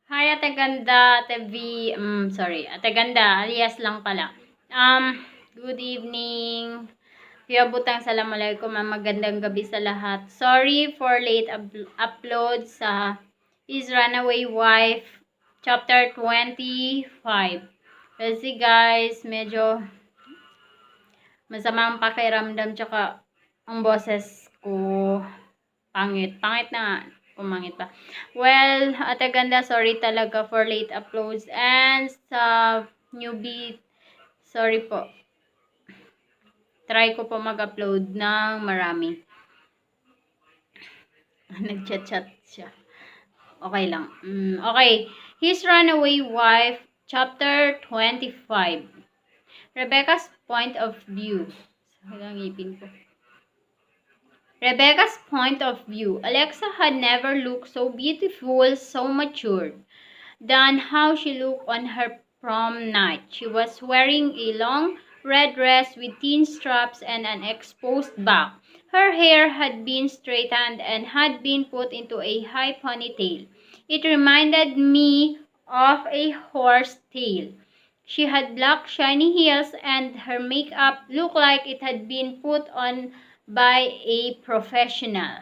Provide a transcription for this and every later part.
Hi, Ate Ganda, Ate V, sorry, Ate Ganda, alias lang pala. Good evening. Kuya Butang, Assalamualaikum, magandang gabi sa lahat. Sorry for late upload sa His Runaway Wife, chapter 25. Kasi guys, medyo masama ang pakiramdam, tsaka ang boses ko pangit. Pangit na nga. Pumangit pa. Well, Ate Ganda, sorry talaga for late uploads. And sa newbie, sorry po. Try ko po mag-upload ng marami. Nag-chat-chat siya. Okay lang. Okay. His Runaway Wife, Chapter 25. Rebecca's Point of View. Ilang ipin ko. Rebecca's point of view. Alexa had never looked so beautiful, so matured, than how she looked on her prom night. She was wearing a long red dress with thin straps and an exposed back. Her hair had been straightened and had been put into a high ponytail. It reminded me of a horse tail. She had black shiny heels and her makeup looked like it had been put on by a professional.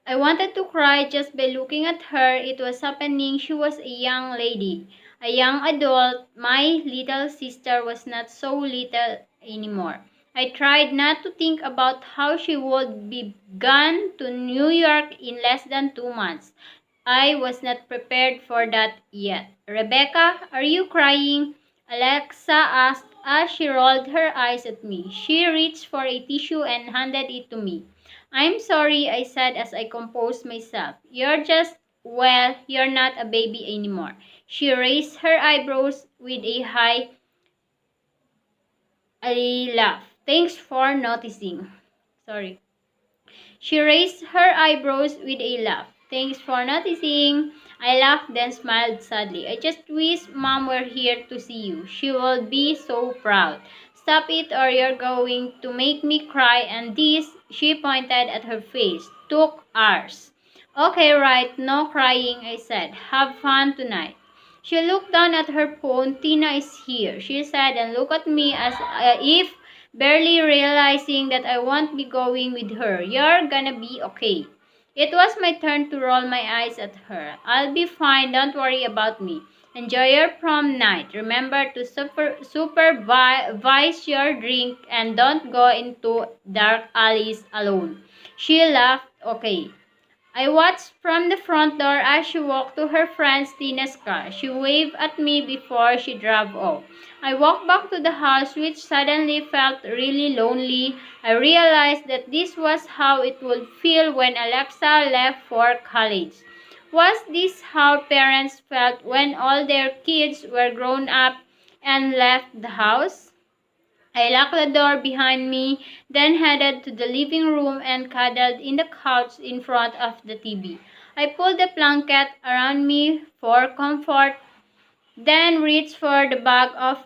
I wanted to cry just by looking at her. It was happening. She was a young lady, a young adult. My little sister was not so little anymore. I tried not to think about how she would be gone to New York in less than 2 months. I was not prepared for that yet. Rebecca, are you crying? Alexa asked as she rolled her eyes at me. She reached for a tissue and handed it to me. I'm sorry, I said as I composed myself. You're not a baby anymore. She raised her eyebrows with a laugh. Thanks for noticing. Sorry. She raised her eyebrows with a laugh. Thanks for noticing. I laughed, then smiled sadly. I just wish Mom were here to see you. She will be so proud. Stop it or you're going to make me cry, and this, she pointed at her face, took ours. Okay, right, no crying, I said. Have fun tonight. She looked down at her phone. Tina is here, she said, and looked at me as if barely realizing that I won't be going with her. You're gonna be okay. It was my turn to roll my eyes at her. I'll be fine, don't worry about me. Enjoy your prom night. Remember to supervise your drink and don't go into dark alleys alone. She laughed. Okay. I watched from the front door as she walked to her friend Tina's car. She waved at me before she drove off. I walked back to the house, which suddenly felt really lonely. I realized that this was how it would feel when Alexa left for college. Was this how parents felt when all their kids were grown up and left the house? I locked the door behind me, then headed to the living room and cuddled in the couch in front of the TV. I pulled the blanket around me for comfort, then reached for the bag of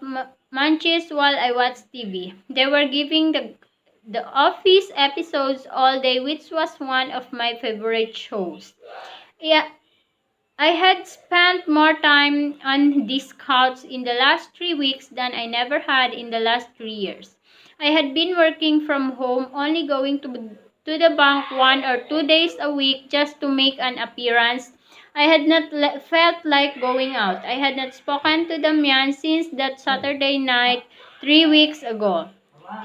munchies while I watched TV. They were giving the Office episodes all day, which was one of my favorite shows. Yeah, I had spent more time on this couch in the last 3 weeks than I never had in the last 3 years. I had been working from home, only going to the bank 1 or 2 days a week just to make an appearance. I had not felt like going out. I had not spoken to Damian since that Saturday night 3 weeks ago.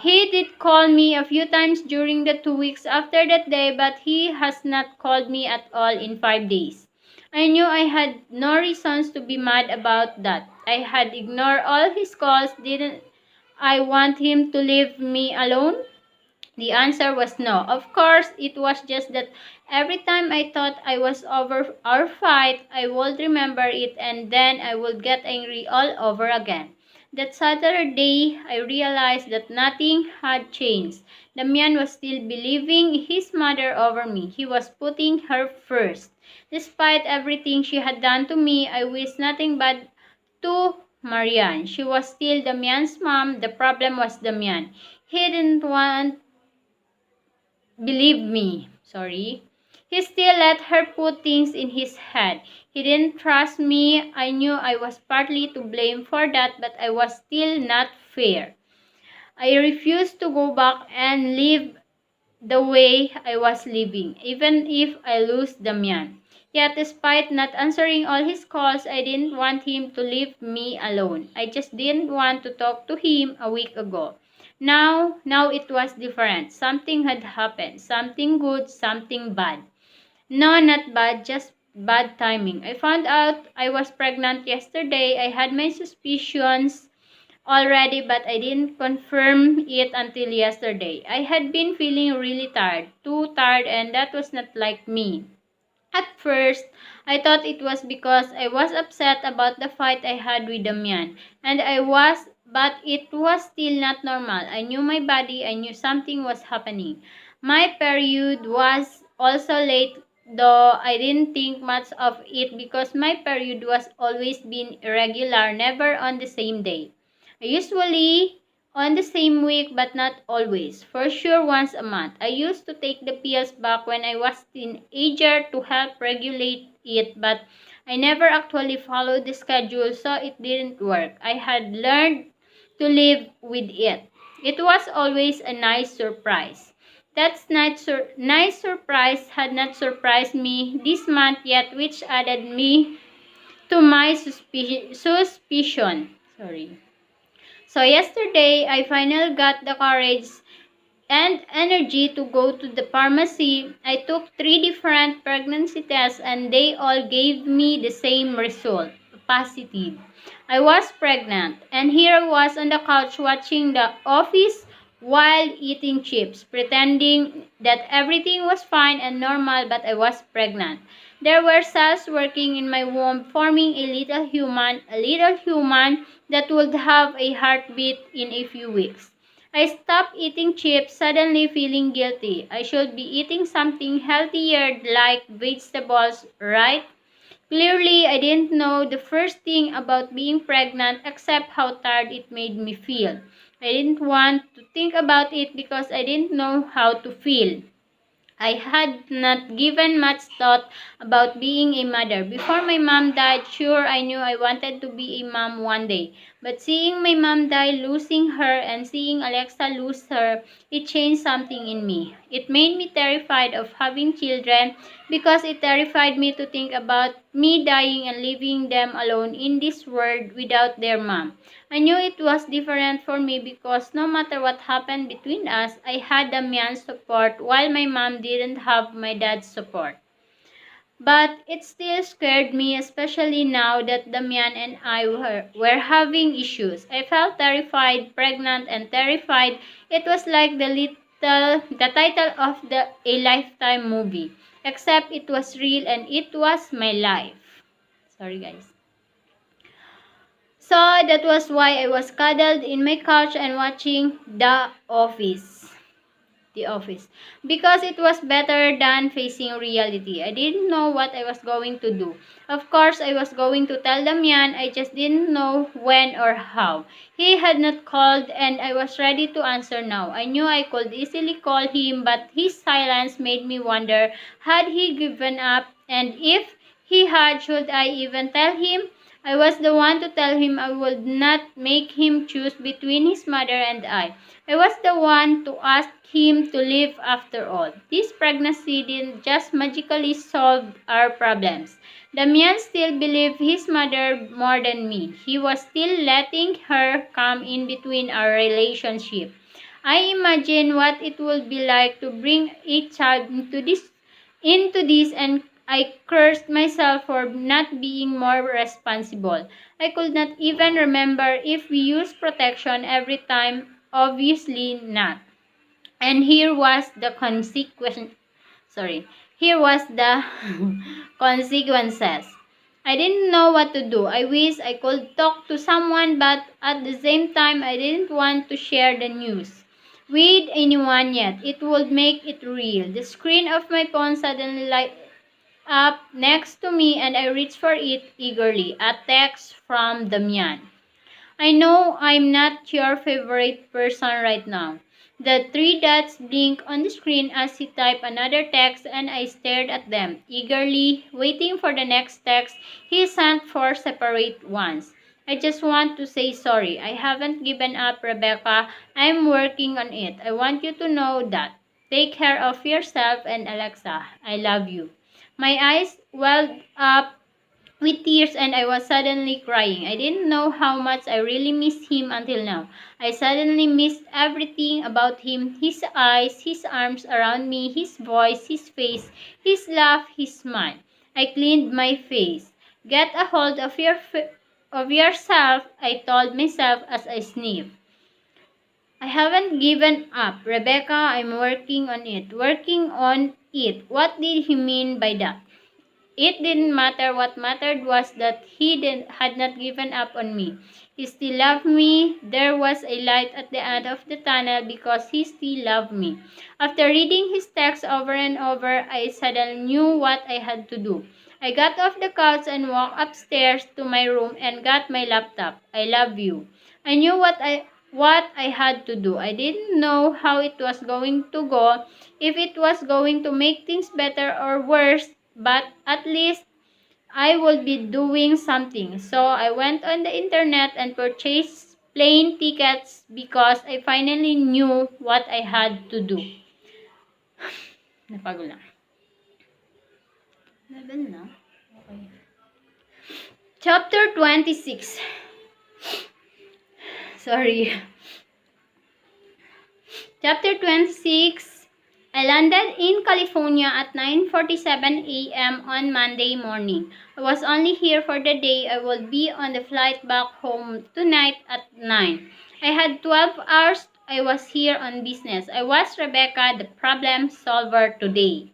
He did call me a few times during the 2 weeks after that day, but he has not called me at all in 5 days. I knew I had no reasons to be mad about that. I had ignored all his calls. Didn't I want him to leave me alone? The answer was no. Of course, it was just that every time I thought I was over our fight, I would remember it and then I would get angry all over again. That Saturday, I realized that nothing had changed. Damian was still believing his mother over me. He was putting her first. Despite everything she had done to me, I wished nothing but to Marianne. She was still Damian's mom. The problem was Damian. He didn't want believe me. Sorry. He still let her put things in his head. He didn't trust me. I knew I was partly to blame for that, but I was still not fair. I refused to go back and live the way I was living, even if I lose Damian. Yet, despite not answering all his calls, I didn't want him to leave me alone. I just didn't want to talk to him a week ago. Now it was different. Something had happened. Something good, something bad. No, not bad, just bad timing. I found out I was pregnant yesterday. I had my suspicions already, but I didn't confirm it until yesterday. I had been feeling really tired, too tired, and that was not like me. At first, I thought it was because I was upset about the fight I had with Damian, and I was, but it was still not normal. I knew my body, I knew something was happening. My period was also late, though I didn't think much of it because my period was always been irregular, never on the same day. Usually on the same week, but not always. For sure once a month. I used to take the pills back when I was teenager to help regulate it, but I never actually followed the schedule, so it didn't work. I had learned to live with it. It was always a nice surprise. That nice surprise had not surprised me this month yet, which added me to my suspicion. Sorry. So yesterday, I finally got the courage and energy to go to the pharmacy. I took 3 different pregnancy tests and they all gave me the same result, positive. I was pregnant, and here I was on the couch watching The Office while eating chips, pretending that everything was fine and normal, but I was pregnant. There were cells working in my womb, forming a little human that would have a heartbeat in a few weeks. I stopped eating chips, suddenly feeling guilty. I should be eating something healthier like vegetables, right? Clearly, I didn't know the first thing about being pregnant except how tired it made me feel. I didn't want to think about it because I didn't know how to feel. I had not given much thought about being a mother. Before my mom died, sure, I knew I wanted to be a mom one day. But seeing my mom die, losing her, and seeing Alexa lose her, it changed something in me. It made me terrified of having children because it terrified me to think about me dying and leaving them alone in this world without their mom. I knew it was different for me because no matter what happened between us, I had Damian's support while my mom didn't have my dad's support. But it still scared me, especially now that Damian and I were having issues. I felt terrified, pregnant, and terrified. It was like the title of a Lifetime movie, except it was real and it was my life. Sorry, guys. So that was why I was cuddled in my couch and watching The Office. The Office. Because it was better than facing reality. I didn't know what I was going to do. Of course, I was going to tell Damian. I just didn't know when or how. He had not called and I was ready to answer now. I knew I could easily call him, but his silence made me wonder, had he given up? And if he had, should I even tell him? I was the one to tell him I would not make him choose between his mother and I. I was the one to ask him to leave after all. This pregnancy didn't just magically solve our problems. Damian still believed his mother more than me. He was still letting her come in between our relationship. I imagine what it would be like to bring a child into this, and I cursed myself for not being more responsible. I could not even remember if we used protection every time. Obviously not. And here was the consequence. Sorry. Here was the consequences. I didn't know what to do. I wish I could talk to someone, but at the same time, I didn't want to share the news with anyone yet. It would make it real. The screen of my phone suddenly lighted up next to me and I reached for it eagerly. A text from Damian. I know I'm not your favorite person right now, The three dots blinked on the screen as he typed another text, and I stared at them, eagerly waiting for the next text he sent, four separate ones. I just want to say sorry. I haven't given up, Rebecca. I'm working on it. I want you to know that. Take care of yourself, and Alexa, I love you. My eyes welled up with tears, and I was suddenly crying. I didn't know how much I really missed him until now. I suddenly missed everything about him: his eyes, his arms around me, his voice, his face, his laugh, his smile. I cleaned my face. Get a hold of of yourself, I told myself as I sniffed. I haven't given up, Rebecca. I'm working on it. Working on it. What did he mean by that? It didn't matter. What mattered was that had not given up on me. He still loved me. There was a light at the end of the tunnel because he still loved me. After reading his text over and over, I suddenly knew what I had to do. I got off the couch and walked upstairs to my room and got my laptop. I love you. I knew what I had to do. I didn't know how it was going to go, if it was going to make things better or worse, but at least I would be doing something. So I went on the internet and purchased plane tickets because I finally knew what I had to do. Napagod na. Level na? Okay. Chapter 26. Sorry. Chapter 26. I landed in California at 9:47 a.m. on Monday morning. I was only here for the day. I will be on the flight back home tonight at 9. I had 12 hours. I was here on business. I was Rebecca, the problem solver today.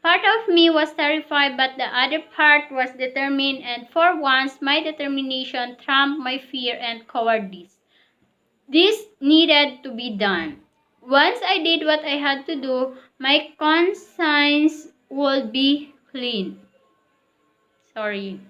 Part of me was terrified, but the other part was determined, and for once my determination trumped my fear and cowardice. This needed to be done. Once I did what I had to do, my conscience would be clean. Sorry.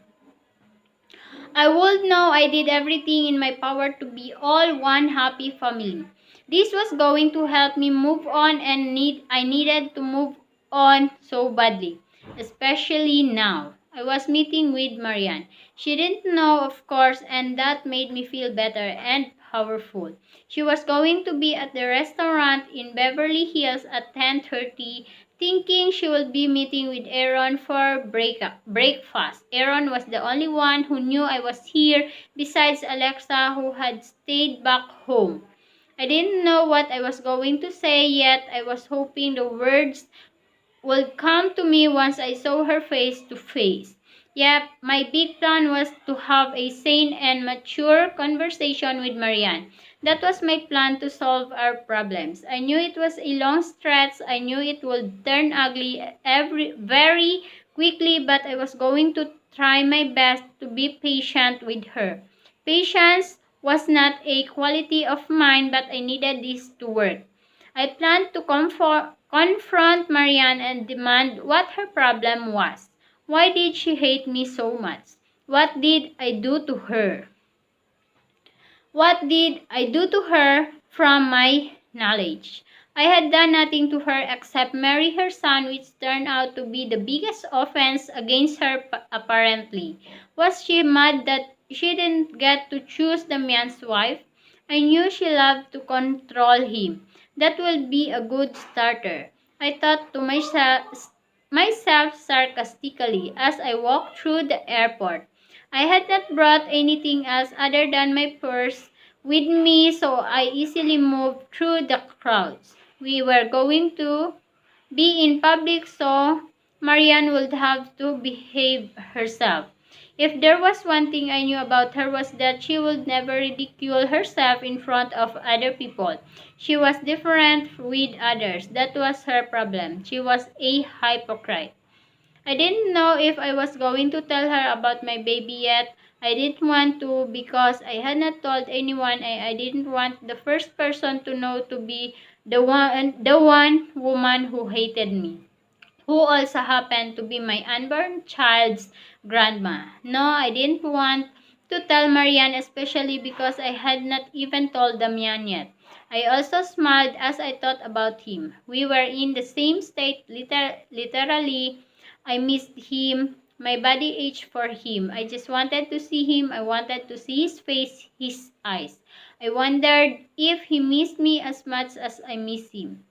I would know I did everything in my power to be all one happy family. This was going to help me move on, and I needed to move on so badly, especially now. I was meeting with Marianne. She didn't know, of course, and that made me feel better and powerful. She was going to be at the restaurant in Beverly Hills at 10:30, thinking she would be meeting with Aaron for breakfast. Aaron was the only one who knew I was here, besides Alexa, who had stayed back home. I didn't know what I was going to say yet. I was hoping the words would come to me once I saw her face to face. Yep, my big plan was to have a sane and mature conversation with Marianne. That was my plan to solve our problems. I knew it was a long stretch. I knew it would turn ugly very quickly, but I was going to try my best to be patient with her. Patience was not a quality of mine, but I needed this to work. I planned to confront Marianne and demand what her problem was. Why did she hate me so much? What did I do to her? What did I do to her from my knowledge? I had done nothing to her except marry her son, which turned out to be the biggest offense against her apparently. Was she mad that she didn't get to choose the man's wife? I knew she loved to control him. That will be a good starter, I thought to myself sarcastically as I walked through the airport. I had not brought anything else other than my purse with me, so I easily moved through the crowds. We were going to be in public, so Marianne would have to behave herself. If there was one thing I knew about her was that she would never ridicule herself in front of other people. She was different with others. That was her problem. She was a hypocrite. I didn't know if I was going to tell her about my baby yet. I didn't want to because I had not told anyone. I didn't want the first person to know to be the one woman who hated me, who also happened to be my unborn child's grandma. No, I didn't want to tell Marianne, especially because I had not even told Damian yet. I also smiled as I thought about him. We were in the same state, literally. I missed him. My body ached for him. I just wanted to see him. I wanted to see his face, his eyes. I wondered if he missed me as much as I miss him.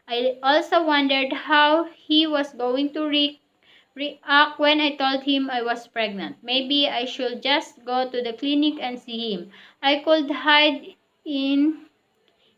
I also wondered how he was going to react when I told him I was pregnant. Maybe I should just go to the clinic and see him. I could hide in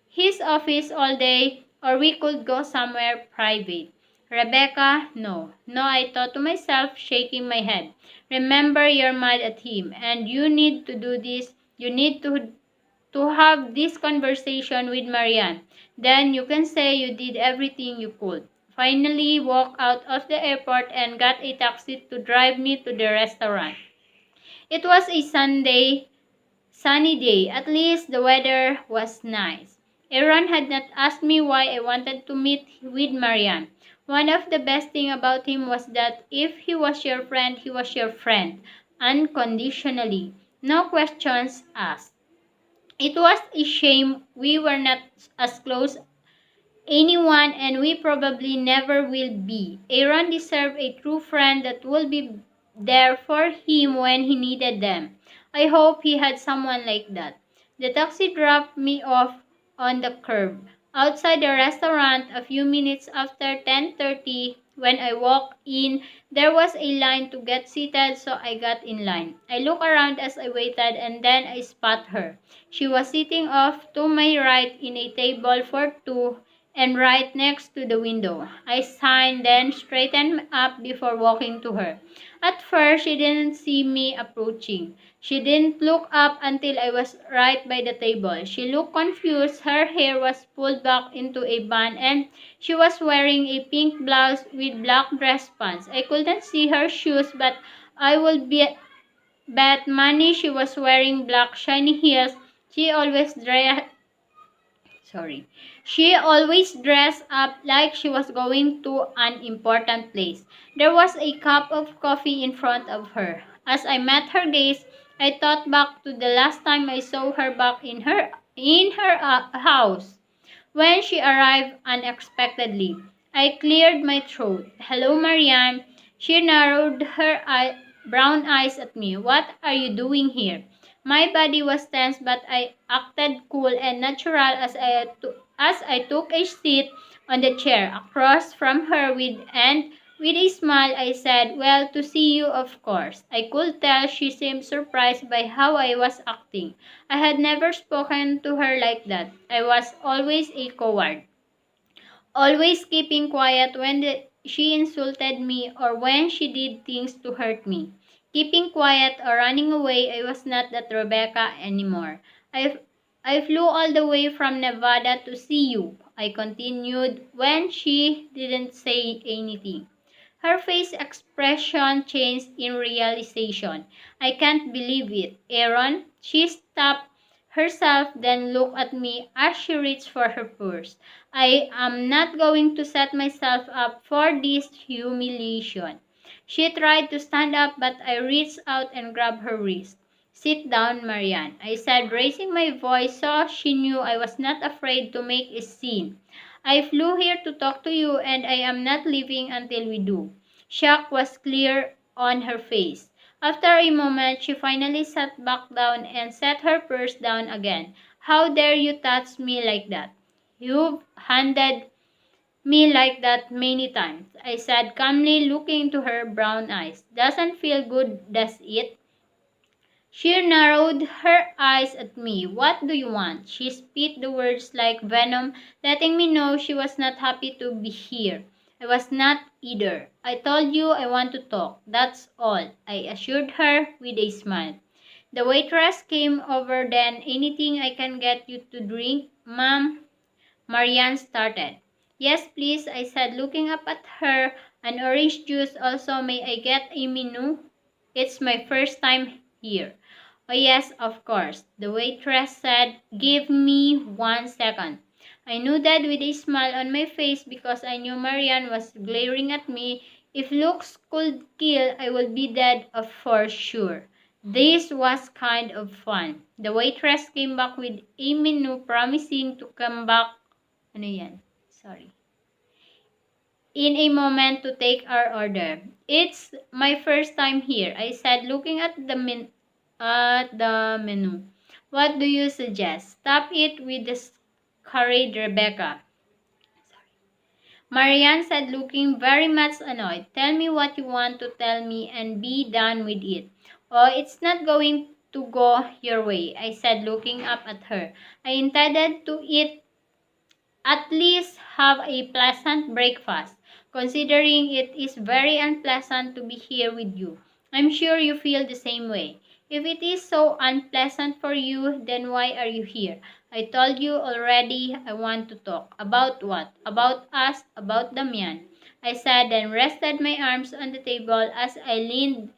his office all day, or we could go somewhere private. Rebecca, no. No, I thought to myself, shaking my head. Remember, you're mad at him, and you need to do this. You need to have this conversation with Marianne. Then you can say you did everything you could. Finally, walk out of the airport and got a taxi to drive me to the restaurant. It was a sunny day. At least the weather was nice. Aaron had not asked me why I wanted to meet with Marianne. One of the best things about him was that if he was your friend, he was your friend, unconditionally. No questions asked. It was a shame we were not as close anyone, and we probably never will be. Aaron deserved a true friend that will be there for him when he needed them. I hope he had someone like that. The taxi dropped me off on the curb outside the restaurant a few minutes after 10:30. When I walked in, there was a line to get seated, so I got in line. I looked around as I waited, and then I spot her. She was sitting off to my right in a table for two and right next to the window. I signed, then straightened up before walking to her. At first, she didn't see me approaching. She didn't look up until I was right by the table. She looked confused. Her hair was pulled back into a bun, and she was wearing a pink blouse with black dress pants. I couldn't see her shoes, but I would bet money she was wearing black shiny heels. She always dressed Sorry. She always dressed up like she was going to an important place. There was a cup of coffee in front of her. As I met her gaze, I thought back to the last time I saw her back in her house when she arrived unexpectedly. I cleared my throat. "Hello, Marianne." She narrowed her brown eyes at me. "What are you doing here?" My body was tense, but I acted cool and natural as I took a seat on the chair across from her with a smile I said, "Well, to see you, of course." I could tell she seemed surprised by how I was acting. I had never spoken to her like that. I was always a coward, always keeping quiet when she insulted me or when she did things to hurt me. Keeping quiet or running away, I was not that Rebecca anymore. I flew all the way from Nevada to see you, I continued when she didn't say anything. Her face expression changed in realization. "I can't believe it, Aaron." She stopped herself, then looked at me as she reached for her purse. "I am not going to set myself up for this humiliation." She tried to stand up, but I reached out and grabbed her wrist. "Sit down, Marianne," I said, raising my voice so she knew I was not afraid to make a scene. "I flew here to talk to you, and I am not leaving until we do." Shock was clear on her face. After a moment, she finally sat back down and set her purse down again. "How dare you touch me like that? You've handed me like that many times," I said calmly, looking into her brown eyes. "Doesn't feel good, does it?" She narrowed her eyes at me. "What do you want?" She spit the words like venom, letting me know she was not happy to be here. I was not either. "I told you I want to talk. That's all," I assured her with a smile. The waitress came over. "Then anything I can get you to drink, ma'am?" Marianne started. "Yes, please," I said, looking up at her. "An orange juice also. May I get a menu? It's my first time here." "Oh, yes, of course," the waitress said. "Give me 1 second." I nodded with a smile on my face because I knew Marianne was glaring at me. If looks could kill, I would be dead for sure. This was kind of fun. The waitress came back with a menu promising to come back ano yan? Sorry. In a moment to take our order. It's my first time here, I said, looking at the menu. What do you suggest? Stop it with the scurried Rebecca. Marianne said, looking very much annoyed. Tell me what you want to tell me and be done with it. Oh, it's not going to go your way, I said, looking up at her. I intended to eat at least have a pleasant breakfast, considering it is very unpleasant to be here with you. I'm sure you feel the same way. If it is so unpleasant for you, then why are you here? I told you already I want to talk. About what? About us, about Damian. I said and rested my arms on the table as I leaned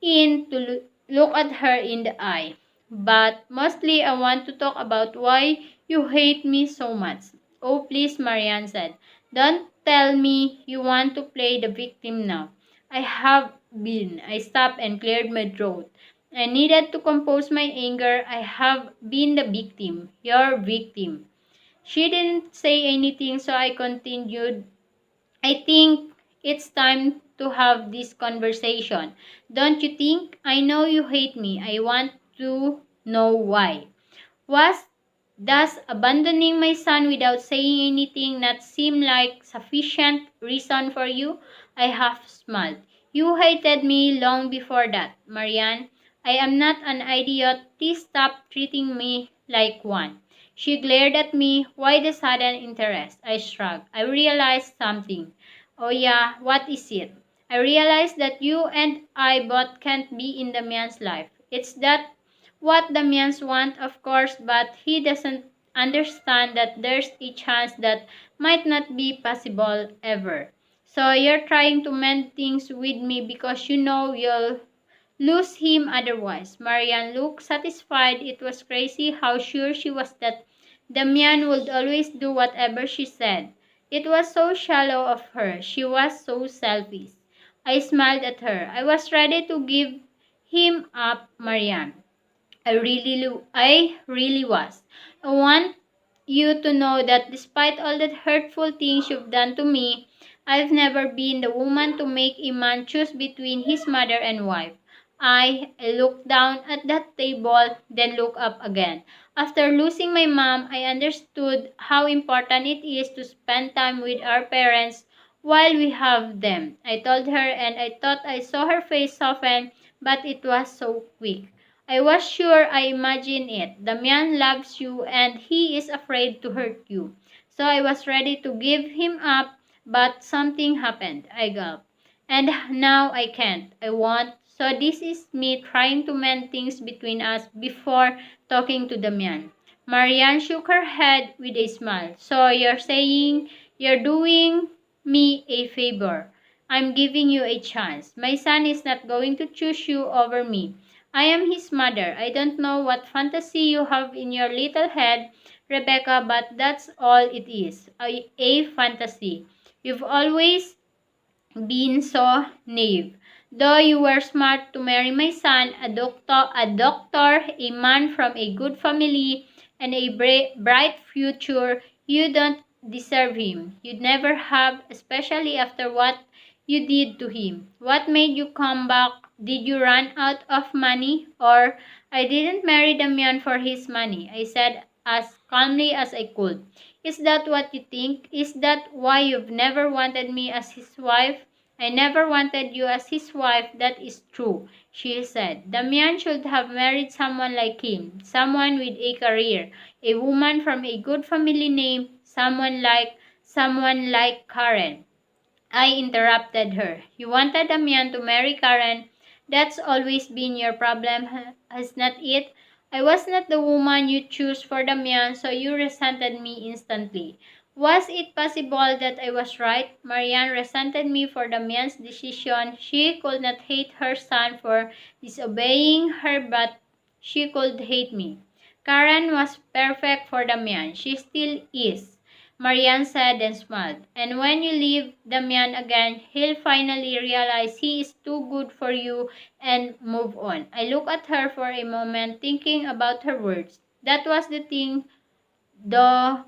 in to look at her in the eye. But mostly I want to talk about why you hate me so much. Oh, please, Marianne said. Don't tell me you want to play the victim now. I have been. I stopped and cleared my throat. I needed to compose my anger. I have been the victim. Your victim. She didn't say anything, so I continued. I think it's time to have this conversation. Don't you think? I know you hate me. I want to know why. Was Does abandoning my son without saying anything not seem like sufficient reason for you? I half smiled. You hated me long before that, Marianne. I am not an idiot. Please stop treating me like one. She glared at me. Why the sudden interest? I shrugged. I realized something. Oh yeah, what is it? I realized that you and I both can't be in the man's life. It's that what Damians want, of course, but he doesn't understand that there's a chance that might not be possible ever. So you're trying to mend things with me because you know you'll lose him otherwise. Marianne looked satisfied. It was crazy how sure she was that Damian would always do whatever she said. It was so shallow of her. She was so selfish. I smiled at her. I was ready to give him up, Marianne. I really was. I want you to know that despite all the hurtful things you've done to me, I've never been the woman to make a man choose between his mother and wife. I looked down at that table, then looked up again. After losing my mom, I understood how important it is to spend time with our parents while we have them. I told her, and I thought I saw her face soften, but it was so quick. I was sure I imagined it. The man loves you and he is afraid to hurt you. So I was ready to give him up, but something happened. I gulped. And now I can't. I won't. So this is me trying to mend things between us before talking to the man. Marianne shook her head with a smile. So you're saying you're doing me a favor. I'm giving you a chance. My son is not going to choose you over me. I am his mother. I don't know what fantasy you have in your little head, Rebecca, but that's all it is. A fantasy. You've always been so naive. Though you were smart to marry my son, a doctor, a man from a good family, and a bright future, you don't deserve him. You'd never have, especially after what you did to him. What made you come back? Did you run out of money? Or I didn't marry the man for his money, I said as calmly as I could. Is that what you think? Is that why you've never wanted me as his wife? I never wanted you as his wife, that is true, she said. Damian should have married someone like him, someone with a career, a woman from a good family name, someone like Karen. I interrupted her. You wanted Damian to marry Karen. That's always been your problem, has not it? I was not the woman you chose for Damian, so you resented me instantly. Was it possible that I was right? Marianne resented me for Damian's decision. She could not hate her son for disobeying her, but she could hate me. Karen was perfect for Damian. She still is. Marianne said and smiled. And when you leave Damian again, he'll finally realize he is too good for you and move on. I looked at her for a moment, thinking about her words. That was the thing, though.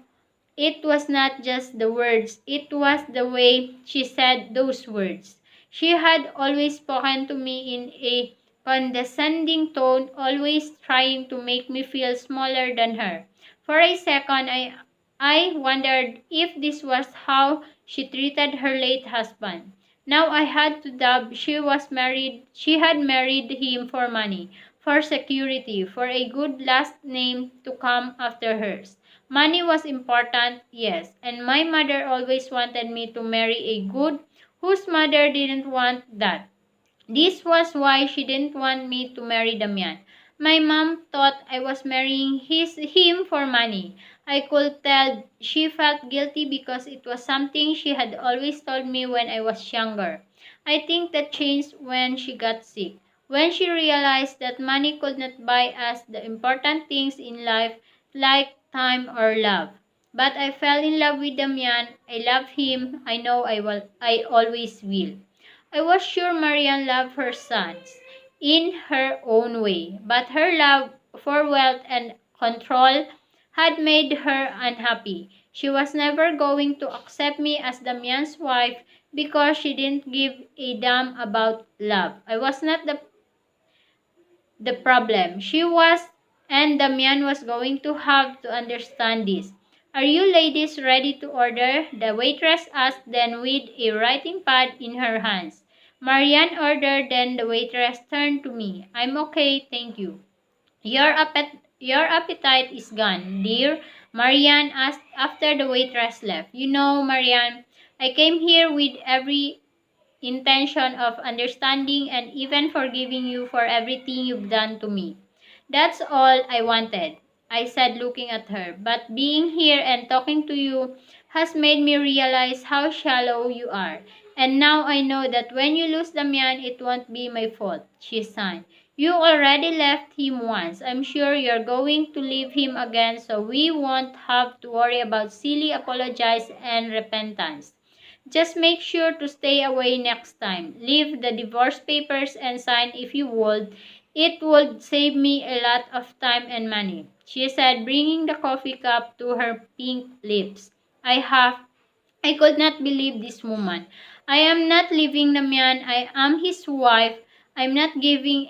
It was not just the words, it was the way she said those words. She had always spoken to me in a condescending tone, always trying to make me feel smaller than her. For a second, I wondered if this was how she treated her late husband. Now I had to doubt she had married him for money, for security, for a good last name to come after hers. Money was important, yes, and my mother always wanted me to marry a good whose mother didn't want that. This was why she didn't want me to marry Damian. My mom thought I was marrying him for money. I could tell she felt guilty because it was something she had always told me when I was younger. I think that changed when she got sick, when she realized that money could not buy us the important things in life like time or love. But I fell in love with Damian. I love him. I know I always will. I was sure Marianne loved her sons in her own way, but her love for wealth and control had made her unhappy. She was never going to accept me as Damian's wife because she didn't give a damn about love. I was not the problem. She was, and Damian was going to have to understand this. Are you ladies ready to order? The waitress asked, then with a writing pad in her hands. Marianne ordered, then the waitress turned to me. I'm okay, thank you. Your appetite is gone, dear, Marianne asked after the waitress left. You know, Marianne, I came here with every intention of understanding and even forgiving you for everything you've done to me. That's all I wanted, I said, looking at her. But being here and talking to you has made me realize how shallow you are. And now I know that when you lose Damian, it won't be my fault, she sighed. You already left him once. I'm sure you're going to leave him again, so we won't have to worry about silly apologies and repentance. Just make sure to stay away next time. Leave the divorce papers and sign if you would. It would save me a lot of time and money, she said, bringing the coffee cup to her pink lips. I could not believe this woman. I am not leaving the man. I am his wife. I'm not going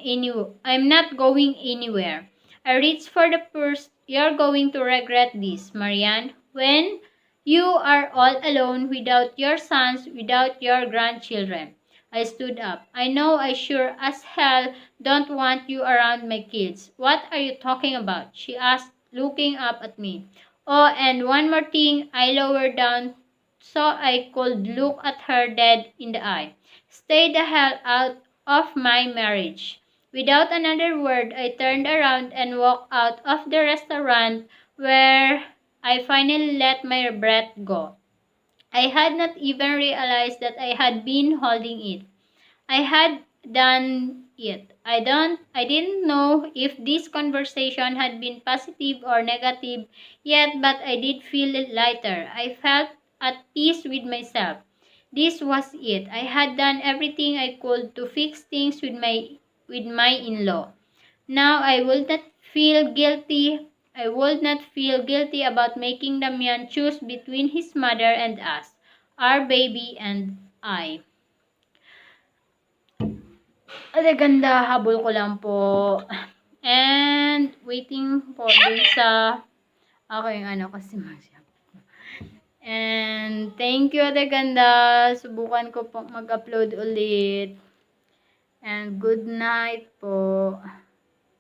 anywhere. I reached for the purse. You're going to regret this, Marianne. When you are all alone without your sons, without your grandchildren. I stood up. I know I sure as hell don't want you around my kids. What are you talking about? She asked, looking up at me. Oh, and one more thing. I lowered down so I could look at her dead in the eye. Stay the hell out of my marriage. Without another word, I turned around and walked out of the restaurant where I finally let my breath go. I had not even realized that I had been holding it. I had done it. I didn't know if this conversation had been positive or negative yet, but I did feel lighter. I felt at peace with myself. This was it. I had done everything I could to fix things with my in-law. Now I would not feel guilty about making Damian choose between his mother and us, our baby and I. Ate ganda, habol ko lang po. And waiting po dun sa aking ano kasi And thank you, ate ganda. Subukan ko po mag-upload ulit. And good night po.